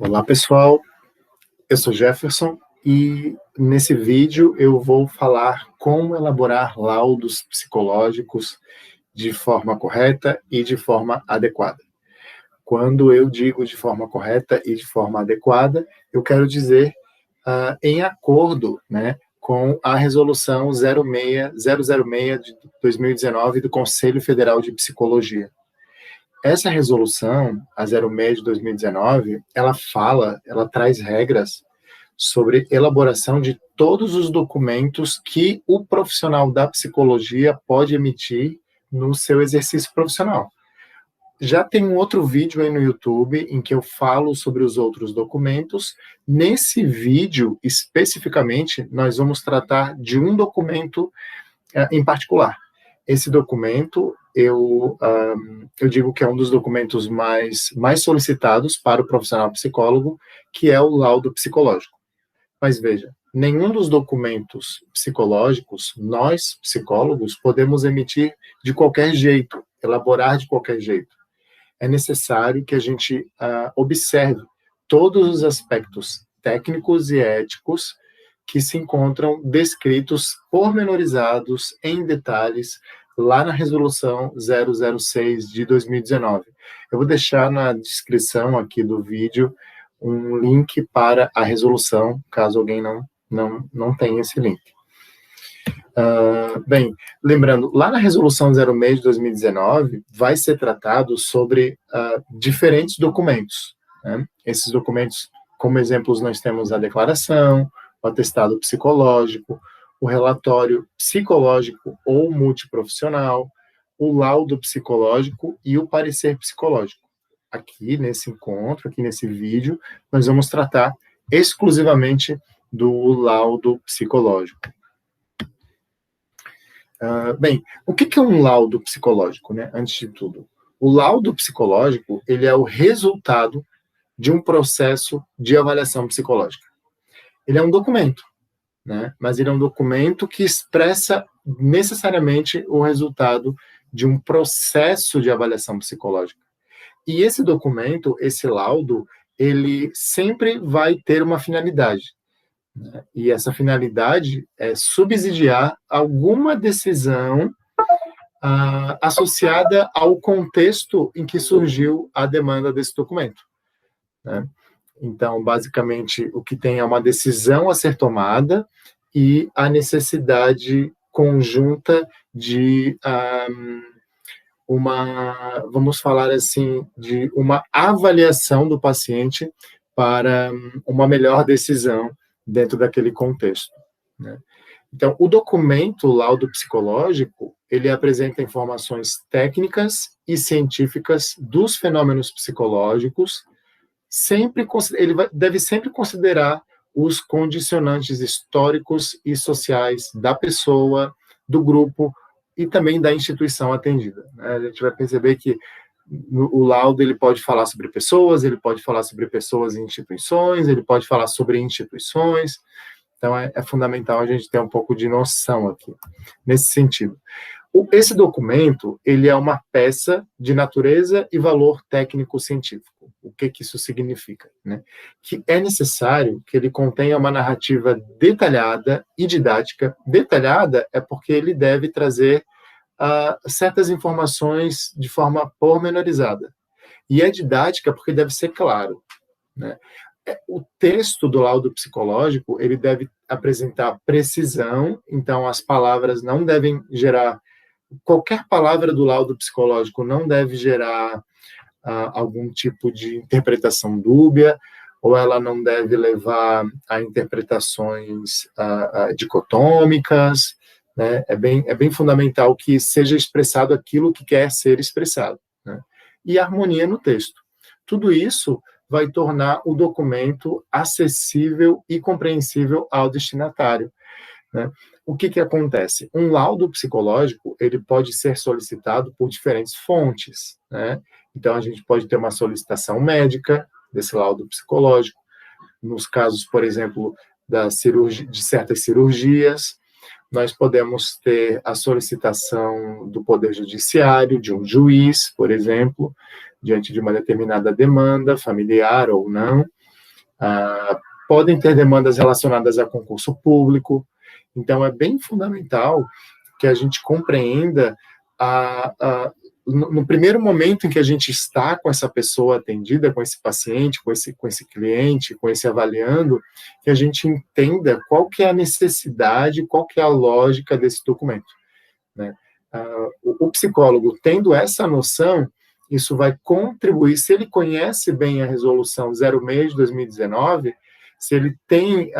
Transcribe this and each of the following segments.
Olá, pessoal. Eu sou Jefferson e nesse vídeo eu vou falar como elaborar laudos psicológicos de forma correta e de forma adequada. Quando eu digo de forma correta e de forma adequada, eu quero dizer em acordo, né, com a Resolução 006 de 2019 do Conselho Federal de Psicologia. Essa resolução, a 06 de 2019, ela traz regras sobre elaboração de todos os documentos que o profissional da psicologia pode emitir no seu exercício profissional. Já tem um outro vídeo aí no YouTube em que eu falo sobre os outros documentos. Nesse vídeo, especificamente, nós vamos tratar de um documento em particular. Esse documento, eu digo que é um dos documentos mais solicitados para o profissional psicólogo, que é o laudo psicológico. Mas veja, nenhum dos documentos psicológicos, nós, psicólogos, podemos emitir de qualquer jeito, elaborar de qualquer jeito. É necessário que a gente observe todos os aspectos técnicos e éticos que se encontram descritos, pormenorizados, em detalhes, lá na Resolução 006 de 2019. Eu vou deixar na descrição aqui do vídeo um link para a resolução, caso alguém não tenha esse link. Bem, lembrando, lá na Resolução 06 de 2019, vai ser tratado sobre diferentes documentos, né? Esses documentos, como exemplos, nós temos a declaração, o atestado psicológico, o relatório psicológico ou multiprofissional, o laudo psicológico e o parecer psicológico. Aqui nesse encontro, aqui nesse vídeo, nós vamos tratar exclusivamente do laudo psicológico. Bem, o que é um laudo psicológico, né? Antes de tudo, o laudo psicológico, ele é o resultado de um processo de avaliação psicológica. Ele é um documento, né? Mas ele é um documento que expressa necessariamente o resultado de um processo de avaliação psicológica. E esse documento, esse laudo, ele sempre vai ter uma finalidade, né? E essa finalidade é subsidiar alguma decisão associada ao contexto em que surgiu a demanda desse documento, né? Então, basicamente, o que tem é uma decisão a ser tomada e a necessidade conjunta de vamos falar assim, de uma avaliação do paciente para uma melhor decisão dentro daquele contexto, né? Então, o documento, o laudo psicológico, ele apresenta informações técnicas e científicas dos fenômenos psicológicos. Ele deve sempre considerar os condicionantes históricos e sociais da pessoa, do grupo e também da instituição atendida. A gente vai perceber que o laudo ele pode falar sobre pessoas, ele pode falar sobre pessoas e instituições, ele pode falar sobre instituições. Então, é fundamental a gente ter um pouco de noção aqui, nesse sentido. Esse documento, ele é uma peça de natureza e valor técnico-científico. O que isso significa, né? Que é necessário que ele contenha uma narrativa detalhada e didática. Detalhada é porque ele deve trazer certas informações de forma pormenorizada. E é didática porque deve ser claro, né? O texto do laudo psicológico, ele deve apresentar precisão, então as palavras não devem gerar, qualquer palavra do laudo psicológico não deve gerar algum tipo de interpretação dúbia, ou ela não deve levar a interpretações dicotômicas, né? É bem fundamental que seja expressado aquilo que quer ser expressado, né? E harmonia no texto. Tudo isso vai tornar o documento acessível e compreensível ao destinatário, né? O que acontece? Um laudo psicológico, ele pode ser solicitado por diferentes fontes, né? Então, a gente pode ter uma solicitação médica desse laudo psicológico, nos casos, por exemplo, de certas cirurgias. Nós podemos ter a solicitação do Poder Judiciário, de um juiz, por exemplo, diante de uma determinada demanda, familiar ou não. Podem ter demandas relacionadas a concurso público. Então, é bem fundamental que a gente compreenda no primeiro momento em que a gente está com essa pessoa atendida, com esse paciente, com esse cliente, com esse avaliando, que a gente entenda qual que é a necessidade, qual que é a lógica desse documento, né? O psicólogo, tendo essa noção, isso vai contribuir, se ele conhece bem a resolução 06 de 2019, se ele tem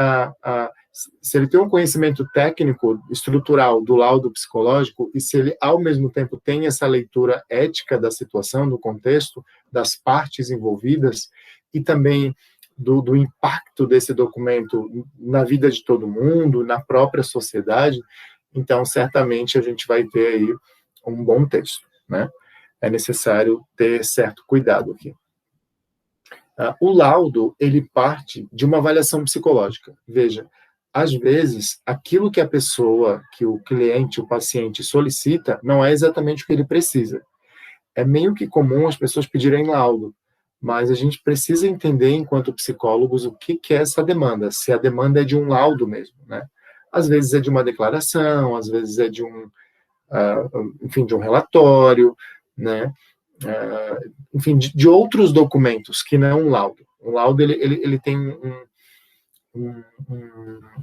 um conhecimento técnico, estrutural do laudo psicológico, e se ele, ao mesmo tempo, tem essa leitura ética da situação, do contexto, das partes envolvidas, e também do impacto desse documento na vida de todo mundo, na própria sociedade, então, certamente, a gente vai ter aí um bom texto, né? É necessário ter certo cuidado aqui. O laudo, ele parte de uma avaliação psicológica. Veja, às vezes, aquilo que a pessoa, que o cliente, o paciente solicita, não é exatamente o que ele precisa. É meio que comum as pessoas pedirem laudo, mas a gente precisa entender, enquanto psicólogos, o que é essa demanda, se a demanda é de um laudo mesmo, né? Às vezes é de uma declaração, às vezes é de enfim, de um relatório, né? Enfim, de outros documentos que não um laudo. O laudo, ele tem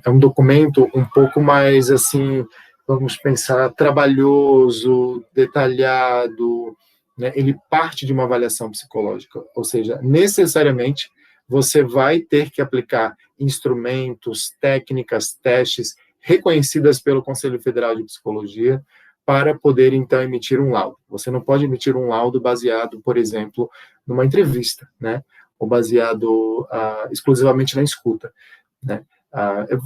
é um documento um pouco mais, assim, vamos pensar, trabalhoso, detalhado, né? Ele parte de uma avaliação psicológica, ou seja, necessariamente você vai ter que aplicar instrumentos, técnicas, testes reconhecidas pelo Conselho Federal de Psicologia para poder, então, emitir um laudo. Você não pode emitir um laudo baseado, por exemplo, numa entrevista, né? Ou baseado exclusivamente na escuta, né?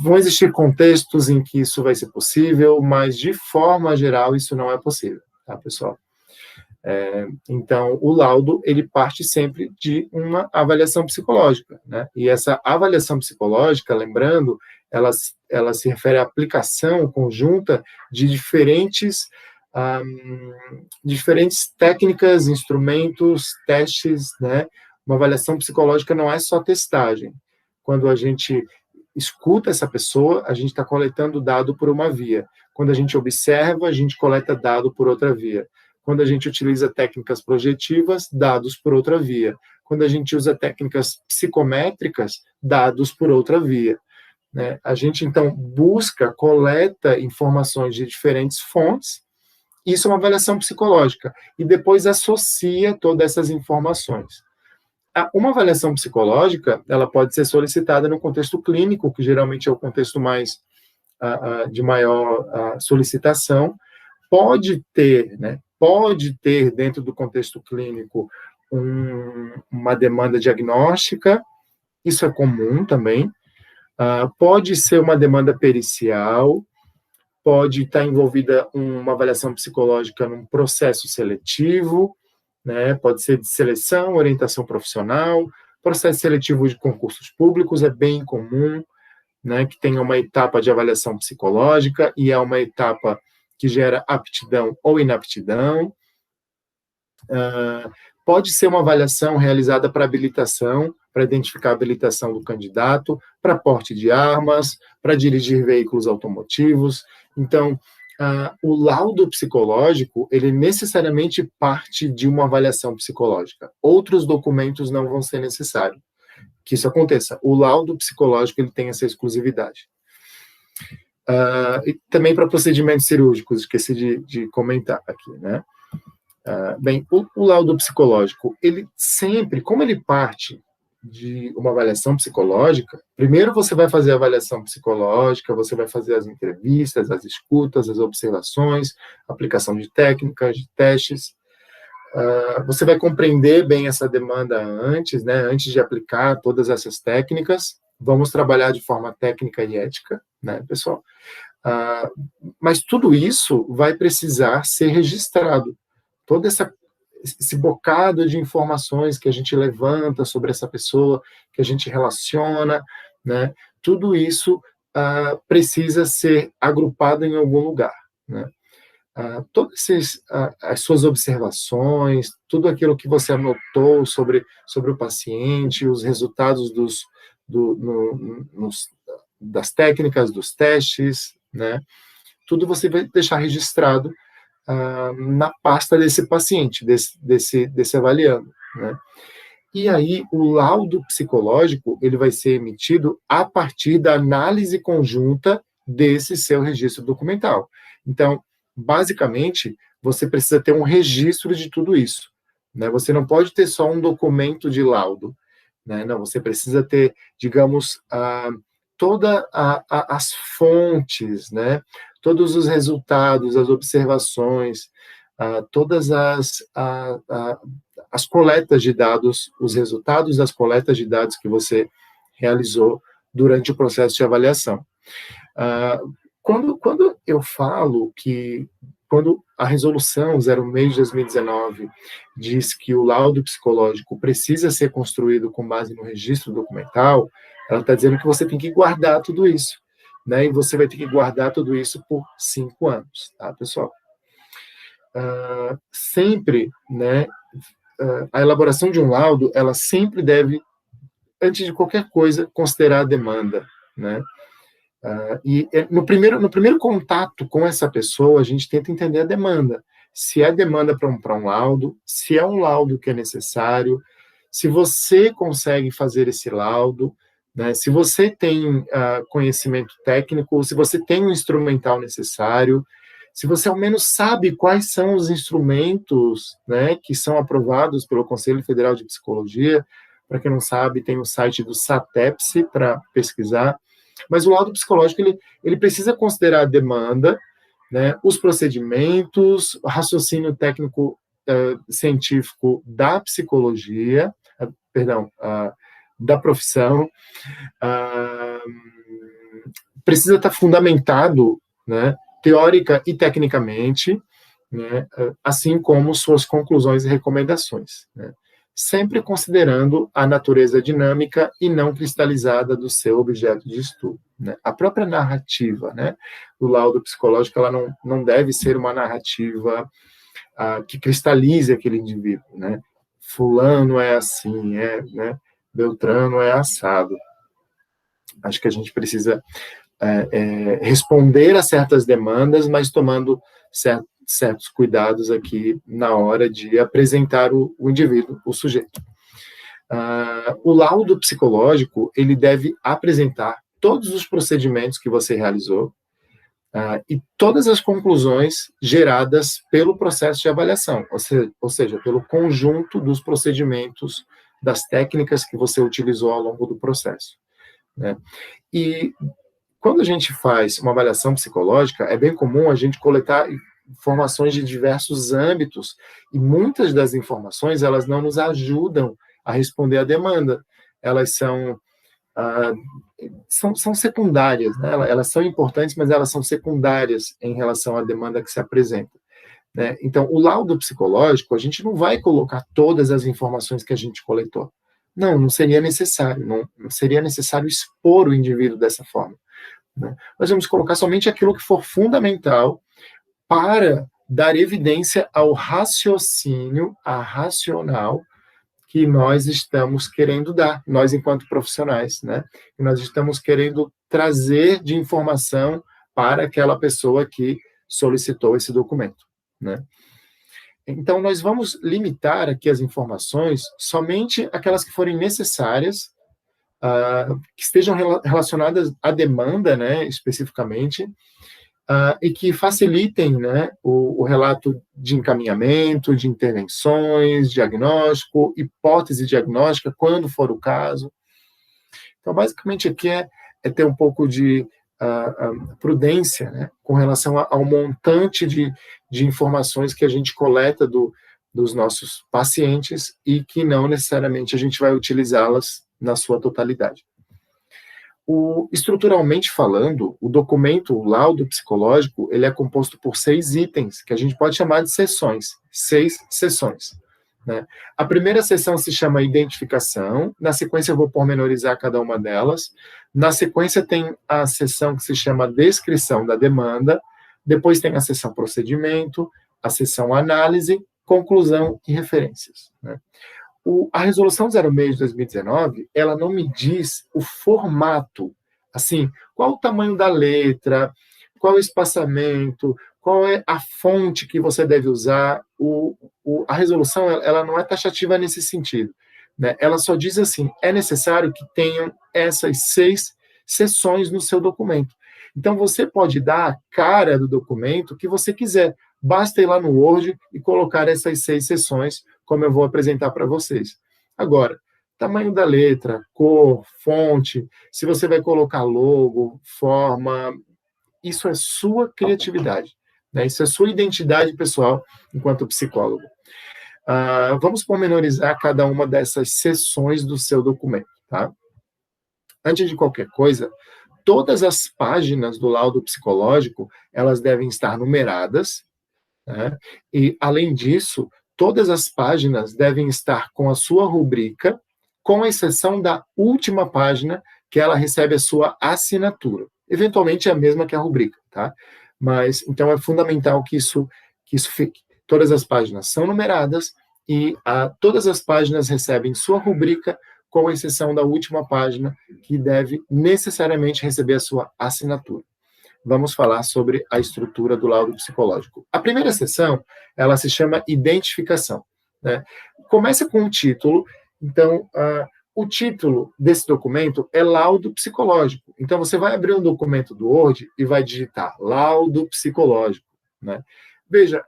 Vão existir contextos em que isso vai ser possível, mas, de forma geral, isso não é possível, tá, pessoal? Então, o laudo, ele parte sempre de uma avaliação psicológica, né? E essa avaliação psicológica, lembrando, ela se refere à aplicação conjunta de diferentes técnicas, instrumentos, testes, né? Uma avaliação psicológica não é só testagem. Quando a gente escuta essa pessoa, a gente está coletando dado por uma via. Quando a gente observa, a gente coleta dado por outra via. Quando a gente utiliza técnicas projetivas, dados por outra via. Quando a gente usa técnicas psicométricas, dados por outra via, né? A gente, então, coleta informações de diferentes fontes, isso é uma avaliação psicológica, e depois associa todas essas informações. Uma avaliação psicológica, ela pode ser solicitada no contexto clínico, que geralmente é o contexto de maior solicitação. Pode ter, né, dentro do contexto clínico, uma demanda diagnóstica, isso é comum também. Pode ser uma demanda pericial, pode estar envolvida uma avaliação psicológica num processo seletivo, né, pode ser de seleção, orientação profissional, processo seletivo de concursos públicos, é bem comum, né, que tenha uma etapa de avaliação psicológica, e é uma etapa que gera aptidão ou inaptidão. Pode ser uma avaliação realizada para habilitação, para identificar a habilitação do candidato, para porte de armas, para dirigir veículos automotivos. Então, o laudo psicológico, ele necessariamente parte de uma avaliação psicológica. Outros documentos não vão ser necessários que isso aconteça. O laudo psicológico, ele tem essa exclusividade. E também para procedimentos cirúrgicos, esqueci de comentar aqui, né? Bem, o laudo psicológico, ele sempre, como ele parte de uma avaliação psicológica, primeiro você vai fazer a avaliação psicológica, você vai fazer as entrevistas, as escutas, as observações, aplicação de técnicas, de testes. Você vai compreender bem essa demanda antes, né? Antes de aplicar todas essas técnicas. Vamos trabalhar de forma técnica e ética, né, pessoal? Mas tudo isso vai precisar ser registrado. Todo esse bocado de informações que a gente levanta sobre essa pessoa, que a gente relaciona, né? Tudo isso precisa ser agrupado em algum lugar, né? Todas as suas observações, tudo aquilo que você anotou sobre o paciente, os resultados das técnicas, dos testes, né? Tudo você vai deixar registrado na pasta desse paciente, desse avaliando, né? E aí, o laudo psicológico, ele vai ser emitido a partir da análise conjunta desse seu registro documental. Então, basicamente, você precisa ter um registro de tudo isso, né? Você não pode ter só um documento de laudo, né? Não, você precisa ter, digamos, todas as fontes, né? Todos os resultados, as observações, todas as coletas de dados, os resultados das coletas de dados que você realizou durante o processo de avaliação. Quando eu falo que, quando a resolução 06 de 2019 diz que o laudo psicológico precisa ser construído com base no registro documental, ela está dizendo que você tem que guardar tudo isso, né? E você vai ter que guardar tudo isso por 5 anos, tá, pessoal? Sempre, né, a elaboração de um laudo, ela sempre deve, antes de qualquer coisa, considerar a demanda, né? E no primeiro contato com essa pessoa, a gente tenta entender a demanda. Se é demanda para um laudo, se é um laudo que é necessário, se você consegue fazer esse laudo, né? Se você tem conhecimento técnico, se você tem um instrumental necessário, se você ao menos sabe quais são os instrumentos, né, que são aprovados pelo Conselho Federal de Psicologia. Para quem não sabe, tem o site do SATEPS para pesquisar. Mas o laudo psicológico, ele precisa considerar a demanda, né, os procedimentos, o raciocínio técnico científico da psicologia, da profissão, precisa estar fundamentado, né, teórica e tecnicamente, né, assim como suas conclusões e recomendações, né, sempre considerando a natureza dinâmica e não cristalizada do seu objeto de estudo, né. A própria narrativa, né, do laudo psicológico, ela não deve ser uma narrativa que cristalize aquele indivíduo, né. Fulano é assim, né, Beltrano é assado. Acho que a gente precisa responder a certas demandas, mas tomando certos cuidados aqui na hora de apresentar o indivíduo, o sujeito. O laudo psicológico, ele deve apresentar todos os procedimentos que você realizou e todas as conclusões geradas pelo processo de avaliação, ou seja, pelo conjunto dos procedimentos, das técnicas que você utilizou ao longo do processo, né? E quando a gente faz uma avaliação psicológica, é bem comum a gente coletar informações de diversos âmbitos, e muitas das informações, elas não nos ajudam a responder à demanda. Elas são secundárias, né? Elas são importantes, mas elas são secundárias em relação à demanda que se apresenta, né? Então, o laudo psicológico, a gente não vai colocar todas as informações que a gente coletou. Não seria necessário, não seria necessário expor o indivíduo dessa forma, né? Nós vamos colocar somente aquilo que for fundamental para dar evidência ao raciocínio, à racional que nós estamos querendo dar, nós enquanto profissionais, né? Que nós estamos querendo trazer de informação para aquela pessoa que solicitou esse documento, né? Então, nós vamos limitar aqui as informações somente aquelas que forem necessárias, que estejam relacionadas à demanda, né, especificamente, e que facilitem, né, o relato de encaminhamento, de intervenções, diagnóstico, hipótese diagnóstica, quando for o caso. Então, basicamente, aqui é ter um pouco de prudência, né, com relação ao montante de informações que a gente coleta dos nossos pacientes e que não necessariamente a gente vai utilizá-las na sua totalidade. Estruturalmente falando, o documento, o laudo psicológico, ele é composto por 6 itens, que a gente pode chamar de seções, 6 seções, né? A primeira seção se chama identificação, na sequência eu vou pormenorizar cada uma delas, na sequência tem a seção que se chama descrição da demanda, depois tem a seção procedimento, a seção análise, conclusão e referências, né? A Resolução 06 de 2019, ela não me diz o formato, assim, qual o tamanho da letra, qual o espaçamento, qual é a fonte que você deve usar. A resolução, ela não é taxativa nesse sentido, né? Ela só diz assim, é necessário que tenham essas 6 seções no seu documento. Então, você pode dar a cara do documento que você quiser. Basta ir lá no Word e colocar essas 6 seções, como eu vou apresentar para vocês. Agora, tamanho da letra, cor, fonte, se você vai colocar logo, forma, isso é sua criatividade, né? Isso é sua identidade pessoal enquanto psicólogo. Vamos pormenorizar cada uma dessas seções do seu documento, tá? Antes de qualquer coisa, todas as páginas do laudo psicológico, elas devem estar numeradas, né? E, além disso, todas as páginas devem estar com a sua rubrica, com exceção da última página, que ela recebe a sua assinatura. Eventualmente é a mesma que a rubrica, tá? Mas, então, é fundamental que isso fique. Todas as páginas são numeradas e todas as páginas recebem sua rubrica, com exceção da última página, que deve necessariamente receber a sua assinatura. Vamos falar sobre a estrutura do laudo psicológico. A primeira seção, ela se chama identificação, né? Começa com o título. Então, o título desse documento é laudo psicológico. Então, você vai abrir um documento do Word e vai digitar laudo psicológico, né? Veja,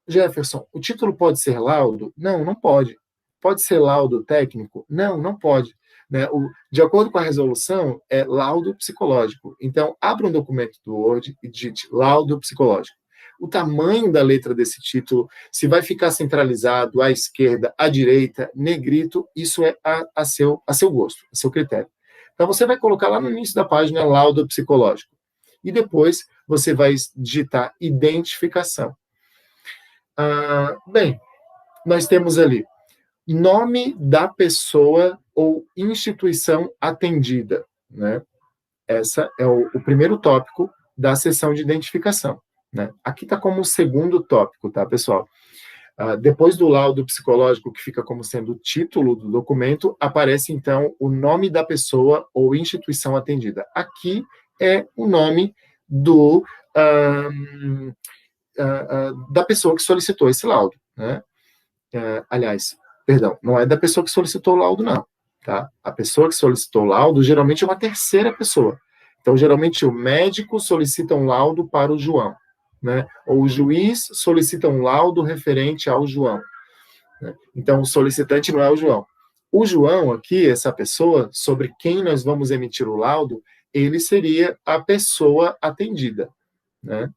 Jefferson, o título pode ser laudo? Não, não pode. Pode ser laudo técnico? Não, não pode. Né? De acordo com a resolução, é laudo psicológico. Então, abra um documento do Word e digite laudo psicológico. O tamanho da letra desse título, se vai ficar centralizado à esquerda, à direita, negrito, isso é a seu gosto, a seu critério. Então, você vai colocar lá no início da página laudo psicológico. E depois você vai digitar identificação. Bem, nós temos ali nome da pessoa ou instituição atendida, né? Esse é o primeiro tópico da seção de identificação, né? Aqui está como o segundo tópico, tá, pessoal? Depois do laudo psicológico, que fica como sendo o título do documento, aparece, então, o nome da pessoa ou instituição atendida. Aqui é o nome da pessoa que solicitou esse laudo, né? Aliás, perdão, não é da pessoa que solicitou o laudo, não, tá? A pessoa que solicitou o laudo geralmente é uma terceira pessoa. Então, geralmente, o médico solicita um laudo para o João, né? Ou o juiz solicita um laudo referente ao João, né? Então, o solicitante não é o João. O João aqui, essa pessoa sobre quem nós vamos emitir o laudo, ele seria a pessoa atendida, né?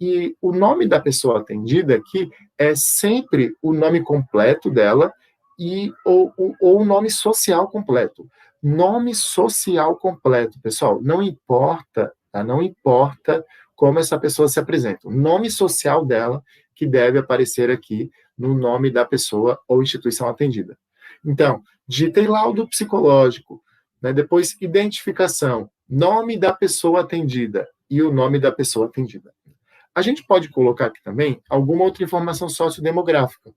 E o nome da pessoa atendida aqui é sempre o nome completo dela ou o nome social completo. Nome social completo, pessoal, não importa, tá? Não importa como essa pessoa se apresenta. O nome social dela que deve aparecer aqui no nome da pessoa ou instituição atendida. Então, digitei laudo psicológico, né? Depois identificação, nome da pessoa atendida e o nome da pessoa atendida. A gente pode colocar aqui também alguma outra informação sociodemográfica.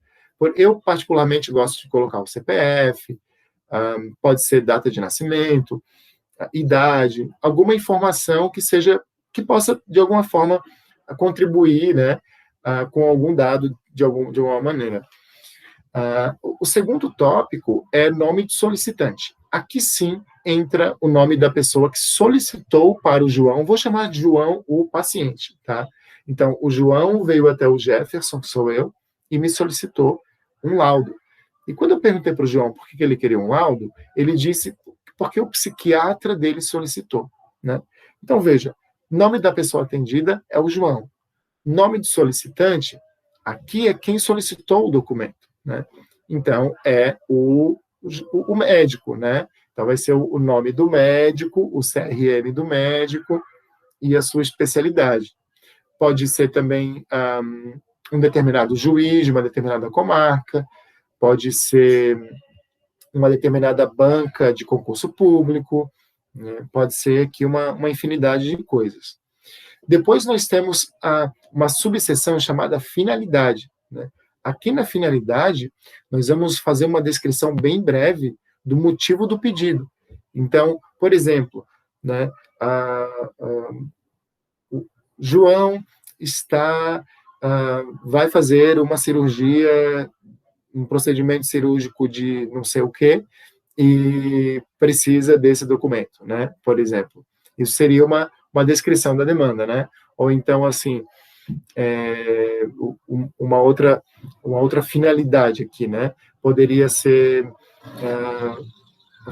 Eu, particularmente, gosto de colocar o CPF, pode ser data de nascimento, idade, alguma informação que possa, de alguma forma, contribuir, né, com algum dado de alguma maneira. O segundo tópico é nome de solicitante. Aqui sim entra o nome da pessoa que solicitou para o João, vou chamar de João o paciente, tá? Então, o João veio até o Jefferson, que sou eu, e me solicitou um laudo. E quando eu perguntei para o João por que ele queria um laudo, ele disse porque o psiquiatra dele solicitou, né? Então, veja, nome da pessoa atendida é o João. Nome de solicitante, aqui é quem solicitou o documento, né? Então, é o médico, né? Então, vai ser o nome do médico, o CRM do médico e a sua especialidade. Pode ser também um determinado juiz de uma determinada comarca, pode ser uma determinada banca de concurso público, né? Pode ser aqui uma infinidade de coisas. Depois nós temos uma subseção chamada finalidade, né? Aqui na finalidade, nós vamos fazer uma descrição bem breve do motivo do pedido. Então, por exemplo, né, o João vai fazer uma cirurgia, um procedimento cirúrgico de não sei o quê, e precisa desse documento, né? Por exemplo. Isso seria uma descrição da demanda, né? Ou então, assim, uma outra finalidade aqui, né? Poderia ser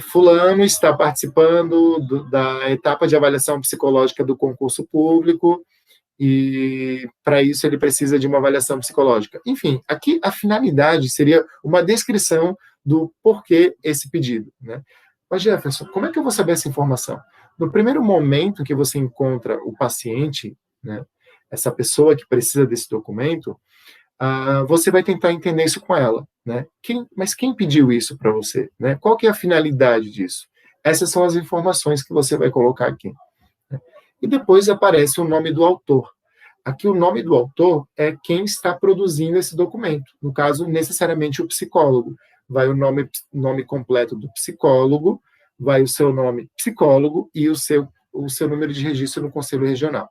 fulano está participando da etapa de avaliação psicológica do concurso público e, para isso, ele precisa de uma avaliação psicológica. Enfim, aqui a finalidade seria uma descrição do porquê esse pedido, né? Mas, Jefferson, como é que eu vou saber essa informação? No primeiro momento que você encontra o paciente, né, essa pessoa que precisa desse documento, você vai tentar entender isso com ela, né? Mas quem pediu isso para você, né? Qual que é a finalidade disso? Essas são as informações que você vai colocar aqui, né? E depois aparece o nome do autor. Aqui o nome do autor é quem está produzindo esse documento. No caso, necessariamente o psicólogo. Vai o nome completo do psicólogo, vai o seu nome psicólogo e o seu número de registro no Conselho Regional,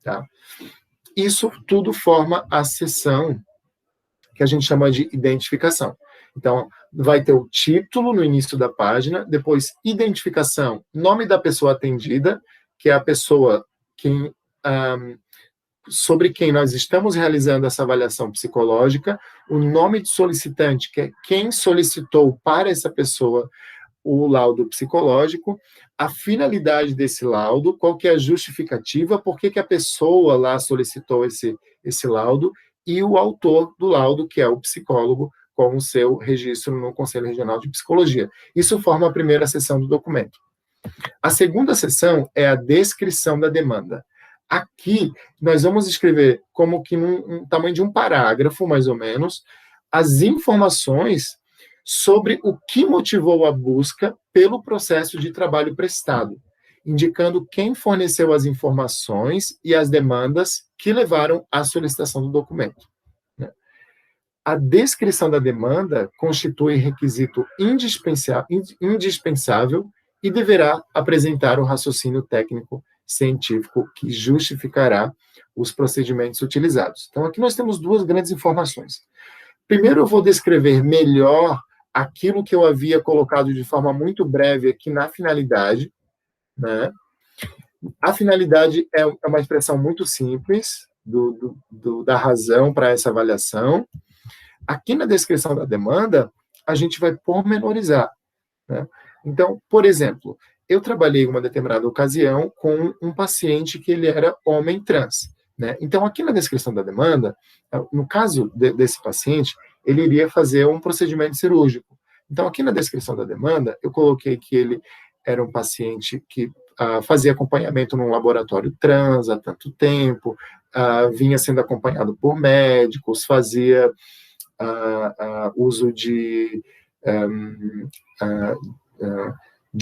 tá? Isso tudo forma a seção que a gente chama de identificação. Então, vai ter o título no início da página, depois identificação, nome da pessoa atendida, que é a pessoa sobre quem nós estamos realizando essa avaliação psicológica, o nome de solicitante, que é quem solicitou para essa pessoa o laudo psicológico, a finalidade desse laudo, qual que é a justificativa, por que a pessoa lá solicitou esse laudo, e o autor do laudo, que é o psicólogo, com o seu registro no Conselho Regional de Psicologia. Isso forma a primeira seção do documento. A segunda seção é a descrição da demanda. Aqui, nós vamos escrever como que num tamanho de um parágrafo, mais ou menos, as informações sobre o que motivou a busca pelo processo de trabalho prestado, indicando quem forneceu as informações e as demandas que levaram à solicitação do documento. A descrição da demanda constitui requisito indispensável e deverá apresentar o raciocínio técnico científico que justificará os procedimentos utilizados. Então, aqui nós temos duas grandes informações. Primeiro, eu vou descrever melhor aquilo que eu havia colocado de forma muito breve aqui na finalidade, né? A finalidade é uma expressão muito simples da razão para essa avaliação. Aqui na descrição da demanda, a gente vai pormenorizar, né? Então, por exemplo, eu trabalhei em uma determinada ocasião com um paciente que ele era homem trans, né? Então, aqui na descrição da demanda, no caso desse paciente, ele iria fazer um procedimento cirúrgico. Então, aqui na descrição da demanda, eu coloquei que ele era um paciente que fazia acompanhamento num laboratório trans há tanto tempo, vinha sendo acompanhado por médicos, fazia uso de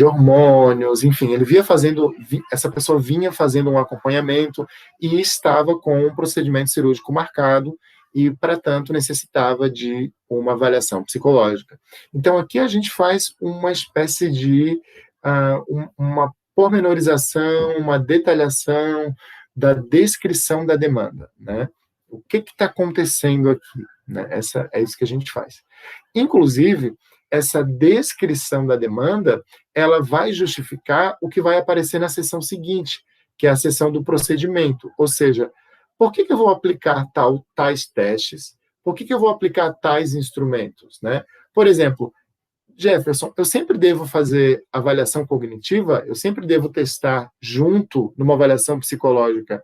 hormônios, enfim, essa pessoa vinha fazendo um acompanhamento e estava com um procedimento cirúrgico marcado e, para tanto, necessitava de uma avaliação psicológica. Então, aqui a gente faz uma espécie de uma pormenorização, uma detalhação da descrição da demanda, né? O que está acontecendo aqui, né? É isso que a gente faz. Inclusive, essa descrição da demanda, ela vai justificar o que vai aparecer na seção seguinte, que é a seção do procedimento, ou seja, por que eu vou aplicar tais testes? Por que eu vou aplicar tais instrumentos, né? Por exemplo, Jefferson, eu sempre devo fazer avaliação cognitiva? Eu sempre devo testar junto numa avaliação psicológica,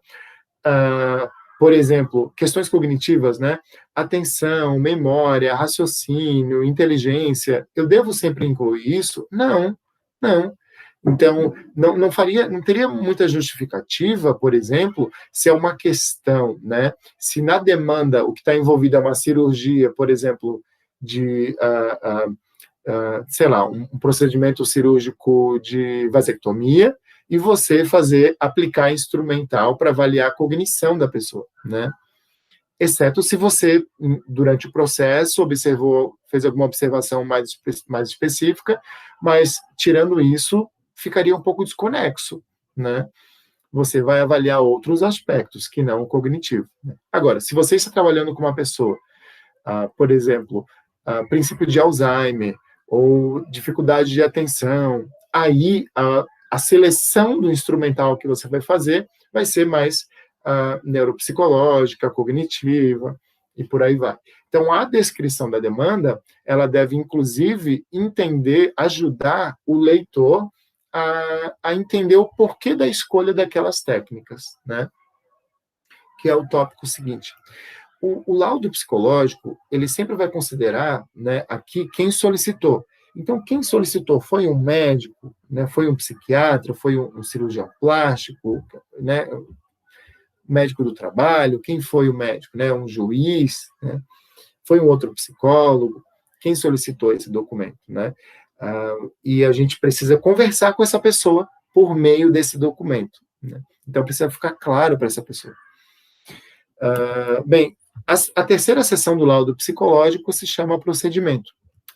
por exemplo, questões cognitivas, né? Atenção, memória, raciocínio, inteligência. Eu devo sempre incluir isso? Não. Então, não teria muita justificativa, por exemplo, se é uma questão, né? Se na demanda o que está envolvido é uma cirurgia, por exemplo, de sei lá, um procedimento cirúrgico de vasectomia, e você aplicar instrumental para avaliar a cognição da pessoa, né? exceto se você, durante o processo, fez alguma observação mais específica, mas, tirando isso, ficaria um pouco desconexo, né? Você vai avaliar outros aspectos, que não o cognitivo, né? Agora, se você está trabalhando com uma pessoa, por exemplo, princípio de Alzheimer, ou dificuldade de atenção, aí a seleção do instrumental que você vai fazer vai ser mais neuropsicológica, cognitiva, e por aí vai. Então, a descrição da demanda, ela deve, inclusive, ajudar o leitor a entender o porquê da escolha daquelas técnicas, né? Que é o tópico seguinte. O laudo psicológico, ele sempre vai considerar, né, aqui quem solicitou. Então, quem solicitou foi um médico, né, foi um psiquiatra, foi um cirurgião plástico, né, médico do trabalho, quem foi o médico, né, um juiz, né, foi um outro psicólogo, quem solicitou esse documento, né? E a gente precisa conversar com essa pessoa por meio desse documento, né? Então, precisa ficar claro para essa pessoa. Bem, a terceira seção do laudo psicológico se chama procedimento.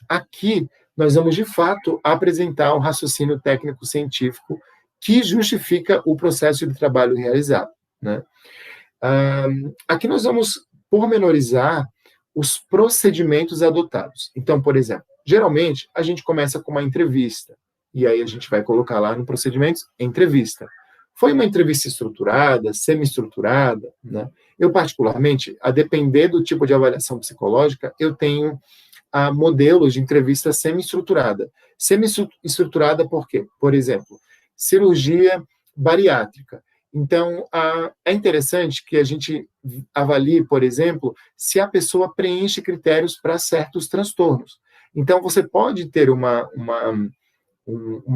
Aqui, nós vamos, de fato, apresentar um raciocínio técnico-científico que justifica o processo de trabalho realizado, né? Aqui nós vamos pormenorizar os procedimentos adotados. Então, por exemplo, geralmente, a gente começa com uma entrevista, e aí a gente vai colocar lá no procedimento, entrevista. Foi uma entrevista estruturada, semi-estruturada, né? Eu, particularmente, a depender do tipo de avaliação psicológica, eu tenho modelos de entrevista semi-estruturada. Semi-estruturada por quê? Por exemplo, cirurgia bariátrica. Então, é interessante que a gente avalie, por exemplo, se a pessoa preenche critérios para certos transtornos. Então, você pode ter uma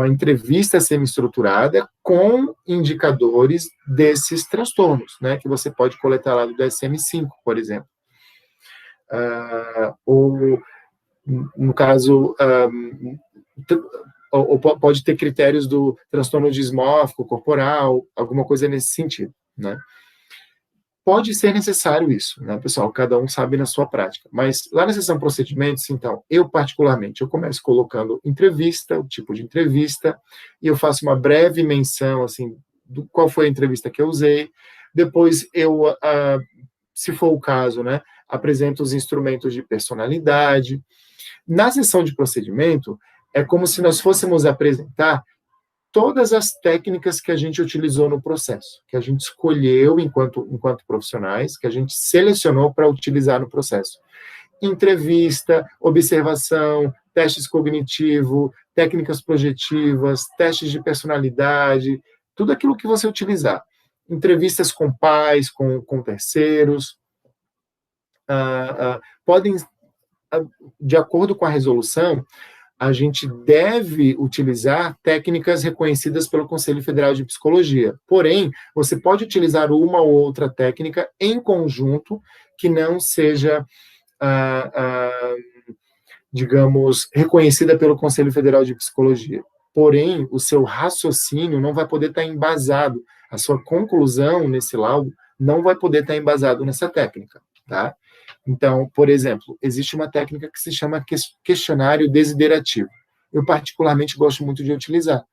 entrevista semi-estruturada com indicadores desses transtornos, né, que você pode coletar lá do DSM-5, por exemplo. Ou, no caso, ou pode ter critérios do transtorno dismórfico corporal, alguma coisa nesse sentido, né? Pode ser necessário isso, né, pessoal? Cada um sabe na sua prática. Mas lá na seção procedimentos, então, eu particularmente, eu começo colocando entrevista, o tipo de entrevista, e eu faço uma breve menção, assim, do qual foi a entrevista que eu usei. Depois eu, se for o caso, né, apresento os instrumentos de personalidade. Na seção de procedimento, é como se nós fôssemos apresentar todas as técnicas que a gente utilizou no processo, que a gente escolheu enquanto profissionais, que a gente selecionou para utilizar no processo. Entrevista, observação, testes cognitivos, técnicas projetivas, testes de personalidade, tudo aquilo que você utilizar. Entrevistas com pais, com terceiros. Podem, de acordo com a resolução, a gente deve utilizar técnicas reconhecidas pelo Conselho Federal de Psicologia. Porém, você pode utilizar uma ou outra técnica em conjunto que não seja, digamos, reconhecida pelo Conselho Federal de Psicologia. Porém, o seu raciocínio não vai poder estar embasado, a sua conclusão nesse laudo não vai poder estar embasado nessa técnica, tá? Então, por exemplo, existe uma técnica que se chama questionário desiderativo. Eu, particularmente, gosto muito de utilizar.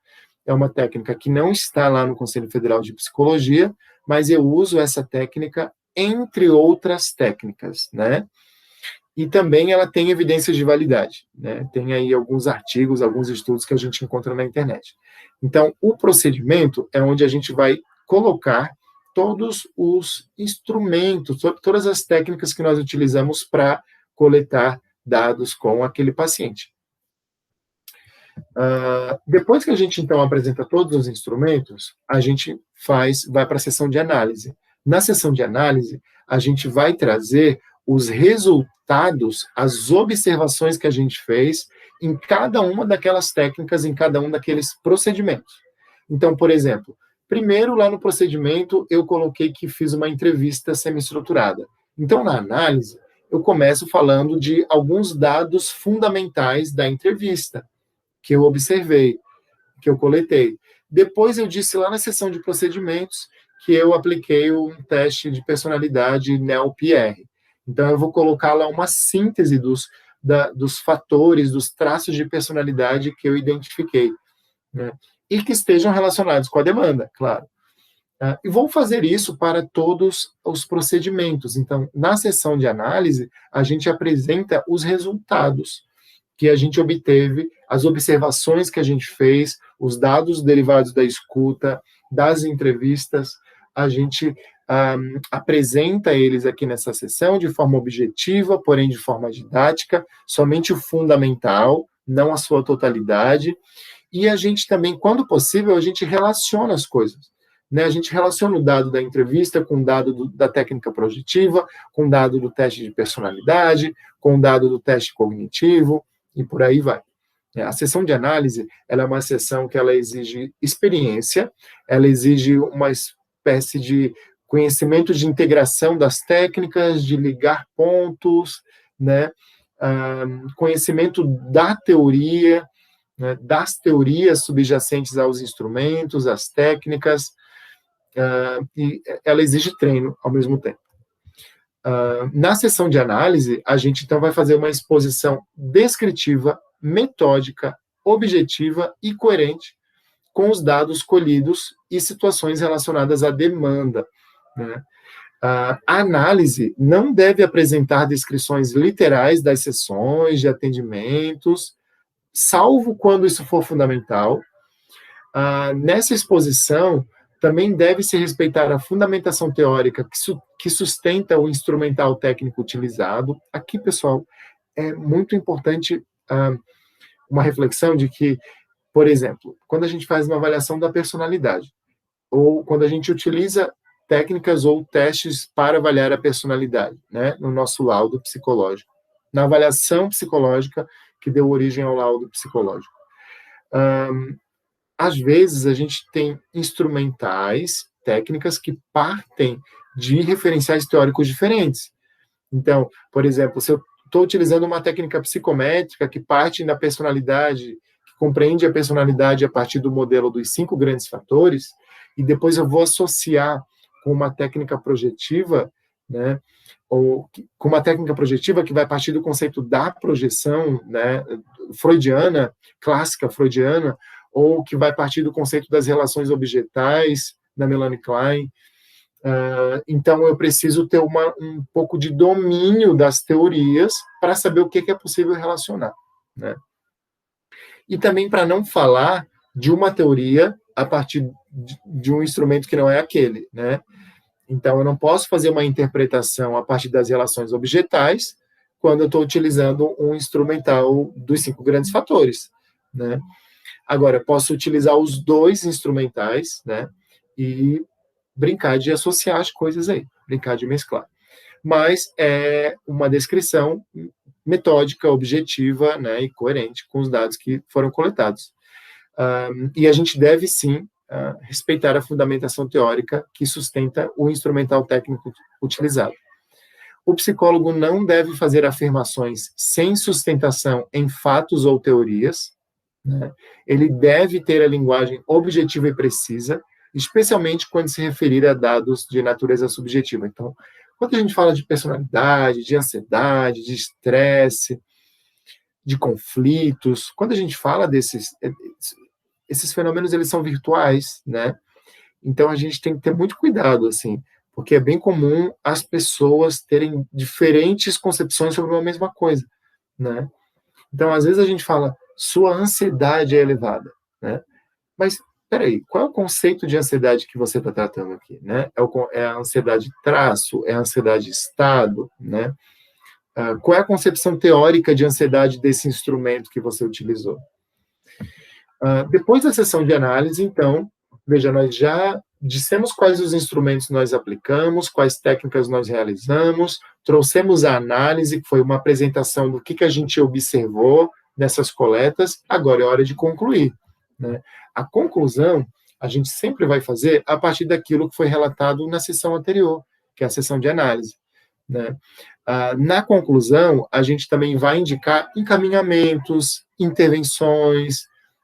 É uma técnica que não está lá no Conselho Federal de Psicologia, mas eu uso essa técnica entre outras técnicas, né? E também ela tem evidências de validade, né? Tem aí alguns artigos, alguns estudos que a gente encontra na internet. Então, o procedimento é onde a gente vai colocar todos os instrumentos, todas as técnicas que nós utilizamos para coletar dados com aquele paciente. Depois que a gente, então, apresenta todos os instrumentos, a gente vai para a sessão de análise. Na sessão de análise, a gente vai trazer os resultados, as observações que a gente fez em cada uma daquelas técnicas, em cada um daqueles procedimentos. Então, por exemplo, primeiro, lá no procedimento, eu coloquei que fiz uma entrevista semi-estruturada. Então, na análise, eu começo falando de alguns dados fundamentais da entrevista, que eu observei, que eu coletei. Depois, eu disse lá na seção de procedimentos que eu apliquei um teste de personalidade NEL-PR. Então, eu vou colocar lá uma síntese dos fatores, dos traços de personalidade que eu identifiquei, né? E que estejam relacionados com a demanda, claro. E vou fazer isso para todos os procedimentos. Então, na sessão de análise, a gente apresenta os resultados que a gente obteve, as observações que a gente fez, os dados derivados da escuta, das entrevistas, a gente apresenta eles aqui nessa sessão de forma objetiva, porém de forma didática, somente o fundamental, não a sua totalidade. E a gente também, quando possível, a gente relaciona as coisas. Né? A gente relaciona o dado da entrevista com o dado da técnica projetiva, com o dado do teste de personalidade, com o dado do teste cognitivo, e por aí vai. A sessão de análise, ela é uma sessão que ela exige experiência, ela exige uma espécie de conhecimento de integração das técnicas, de ligar pontos, né? Conhecimento da teoria, né? Das teorias subjacentes aos instrumentos, às técnicas, e ela exige treino ao mesmo tempo. Na sessão de análise, a gente então vai fazer uma exposição descritiva, metódica, objetiva e coerente com os dados colhidos e situações relacionadas à demanda, né? A análise não deve apresentar descrições literais das sessões de atendimentos, salvo quando isso for fundamental. Nessa exposição, também deve-se respeitar a fundamentação teórica que sustenta o instrumental técnico utilizado. Aqui, pessoal, é muito importante uma reflexão de que, por exemplo, quando a gente faz uma avaliação da personalidade, ou quando a gente utiliza técnicas ou testes para avaliar a personalidade, né, no nosso laudo psicológico, na avaliação psicológica que deu origem ao laudo psicológico. Às vezes, a gente tem instrumentais, técnicas que partem de referenciais teóricos diferentes. Então, por exemplo, se eu estou utilizando uma técnica psicométrica que parte da personalidade, que compreende a personalidade a partir do modelo dos 5 grandes fatores, e depois eu vou associar com uma técnica projetiva, né, ou com uma técnica projetiva que vai partir do conceito da projeção, né, freudiana, clássica freudiana, ou que vai partir do conceito das relações objetais, da Melanie Klein. Então, eu preciso ter um pouco de domínio das teorias para saber o que é possível relacionar, né? E também para não falar de uma teoria a partir de um instrumento que não é aquele, né? Então, eu não posso fazer uma interpretação a partir das relações objetais quando eu estou utilizando um instrumental dos 5 grandes fatores, né? Agora, eu posso utilizar os 2 instrumentais, né, e brincar de associar as coisas aí, brincar de mesclar. Mas é uma descrição metódica, objetiva, né, e coerente com os dados que foram coletados. E a gente deve, sim, respeitar a fundamentação teórica que sustenta o instrumental técnico utilizado. O psicólogo não deve fazer afirmações sem sustentação em fatos ou teorias, né? Ele deve ter a linguagem objetiva e precisa, especialmente quando se referir a dados de natureza subjetiva. Então, quando a gente fala de personalidade, de ansiedade, de estresse, de conflitos, quando a gente fala esses fenômenos, eles são virtuais, né? Então, a gente tem que ter muito cuidado, assim, porque é bem comum as pessoas terem diferentes concepções sobre uma mesma coisa, né? Então, às vezes a gente fala, sua ansiedade é elevada, né? Mas, peraí, qual é o conceito de ansiedade que você está tratando aqui, né? É a ansiedade traço? É a ansiedade estado, né? Qual é a concepção teórica de ansiedade desse instrumento que você utilizou? Depois da sessão de análise, então, veja, nós já dissemos quais os instrumentos nós aplicamos, quais técnicas nós realizamos, trouxemos a análise, que foi uma apresentação do que a gente observou nessas coletas, agora é hora de concluir, né? A conclusão, a gente sempre vai fazer a partir daquilo que foi relatado na sessão anterior, que é a sessão de análise, né? Na conclusão, a gente também vai indicar encaminhamentos, intervenções,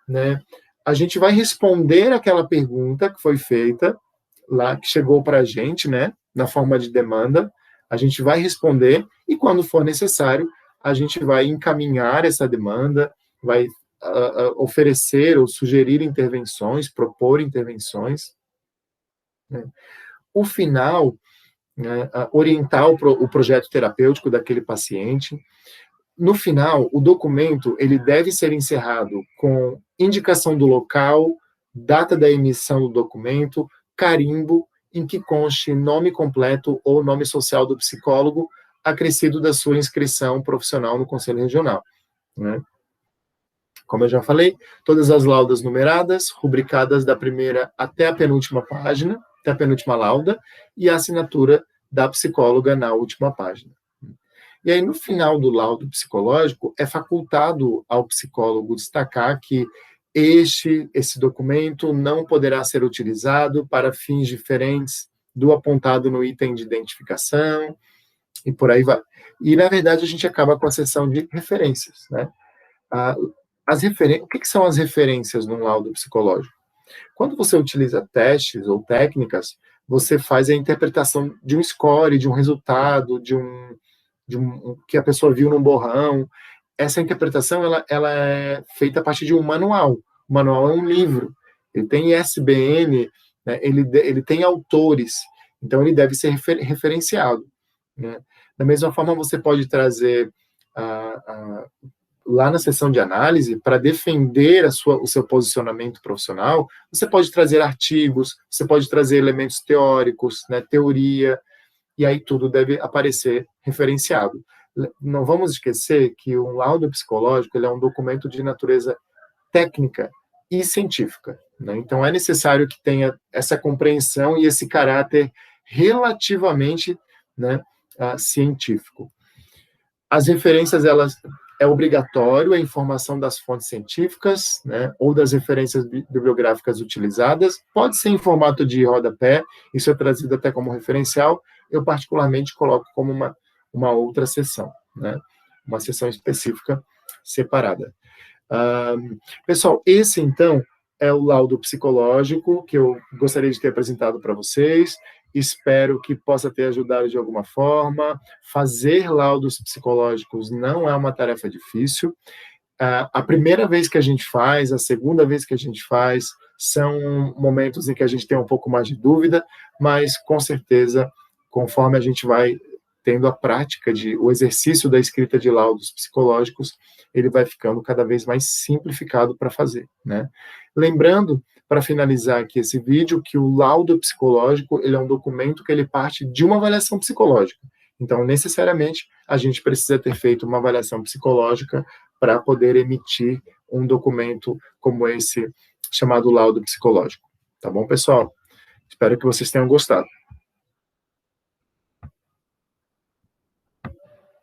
né? A gente vai responder aquela pergunta que foi feita lá que chegou para a gente, né, na forma de demanda, a gente vai responder e, quando for necessário, a gente vai encaminhar essa demanda, vai oferecer ou sugerir intervenções, propor intervenções, né? O final, né, orientar o projeto terapêutico daquele paciente. No final, o documento ele deve ser encerrado com indicação do local, data da emissão do documento, carimbo, em que conste nome completo ou nome social do psicólogo, acrescido da sua inscrição profissional no Conselho Regional, né? Como eu já falei, todas as laudas numeradas, rubricadas da primeira até a penúltima página, até a penúltima lauda, e a assinatura da psicóloga na última página. E aí, no final do laudo psicológico, é facultado ao psicólogo destacar que esse documento não poderá ser utilizado para fins diferentes do apontado no item de identificação, e por aí vai. E, na verdade, a gente acaba com a seção de referências, né? O que são as referências num laudo psicológico? Quando você utiliza testes ou técnicas, você faz a interpretação de um score, de um resultado, que a pessoa viu num borrão. Essa interpretação ela é feita a partir de um manual. O manual é um livro, ele tem ISBN, né, ele tem autores, então ele deve ser referenciado, né? Da mesma forma, você pode trazer lá na sessão de análise, para defender o seu posicionamento profissional, você pode trazer artigos, você pode trazer elementos teóricos, né, teoria, e aí tudo deve aparecer referenciado. Não vamos esquecer que um laudo psicológico ele é um documento de natureza técnica e científica, né? Então é necessário que tenha essa compreensão e esse caráter relativamente, né, científico. As referências, é obrigatório a informação das fontes científicas, né, ou das referências bibliográficas utilizadas, pode ser em formato de rodapé, isso é trazido até como referencial, eu particularmente coloco como uma outra seção, né, uma seção específica separada. Pessoal, esse então é o laudo psicológico que eu gostaria de ter apresentado para vocês. Espero que possa ter ajudado de alguma forma. Fazer laudos psicológicos não é uma tarefa difícil. A primeira vez que a gente faz, a segunda vez que a gente faz, são momentos em que a gente tem um pouco mais de dúvida, mas com certeza, conforme a gente vai tendo a prática o exercício da escrita de laudos psicológicos, ele vai ficando cada vez mais simplificado para fazer, né? Lembrando, para finalizar aqui esse vídeo, que o laudo psicológico ele é um documento que ele parte de uma avaliação psicológica. Então, necessariamente, a gente precisa ter feito uma avaliação psicológica para poder emitir um documento como esse, chamado laudo psicológico. Tá bom, pessoal? Espero que vocês tenham gostado.